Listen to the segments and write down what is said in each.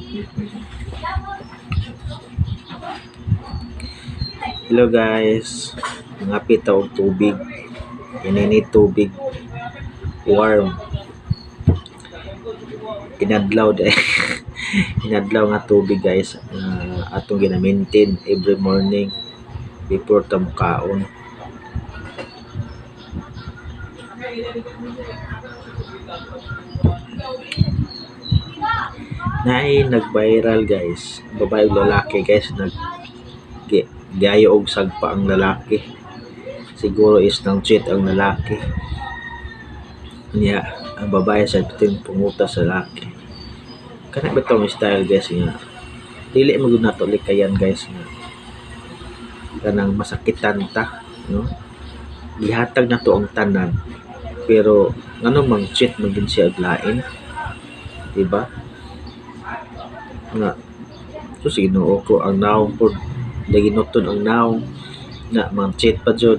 Hello guys, ngapit ta og tubig. Ininit tubig, warm. Inadlaw de. Inadlaw nga tubig guys. Atong gina-maintain every morning before ta mukaon. Naay nag-viral guys. Babae ug lalaki guys gayo og sagpa ang lalaki. Siguro is nang cheat ang lalaki. Niya ang babae sa bitin punguta sa lalaki. Kana ba tong style guys nga dili mo gud nato likayan guys nga kanang masakitan ta, no? Gihatag nato ang tanan pero ngano mang cheat man gid siya og lain, di ba? Nga so Ginoo ko ang naong pod naginutod ang naong nga mang cheat pa jud.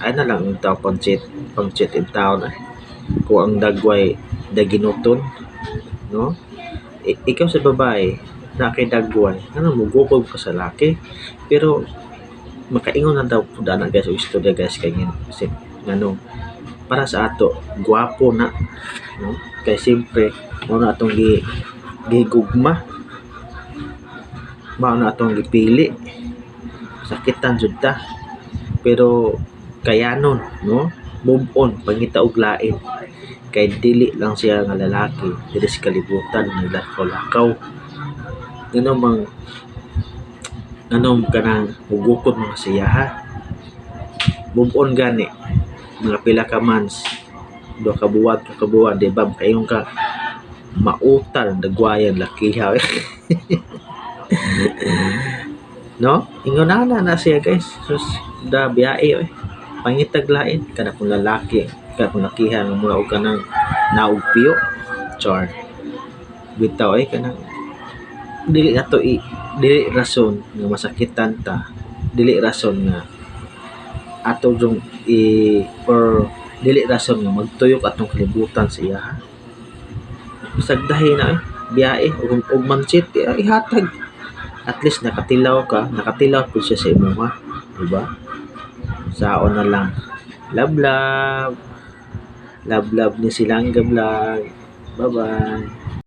Ay na lang ang tao pang cheat in town eh. Kung ang dagway daginuton, no? Ikaw sa babae na kay dagway ano mo gukog ka sa laki pero makaingon na daw pud ana guys og istorya guys kay kasi ngano para sa ato gwapo na, no? Kay siyempre mao na atong gigugma, mao na atong gipili, sakitan jud ta pero kayanon, no? Move on pangita og lain kay dili lang siya nga lalaki dili sa kalibutan naglakaw-lakaw nganom kanang hugukod mga siya ha. Move on gani mga pila ka months, 2 ka buwan di ba kayon ka mautal dagwayan lakiha. No, ingon na siya guys sus da biyae pangitag lain kana kung lalaki ka kung lakihan mo og kanang naugpiyo char bitaw kanang dili nato dili rason nga masakitan ta, dili rason nga ato jung or dili rason nga magtuyok atong kalibutan sa iya ha. Bisag dahi na biyae ug manchit ihatag at least nakatilaw pud siya sa imo ha, di ba? Saon na lang. Love love ni Silangga Vlog. Bye bye.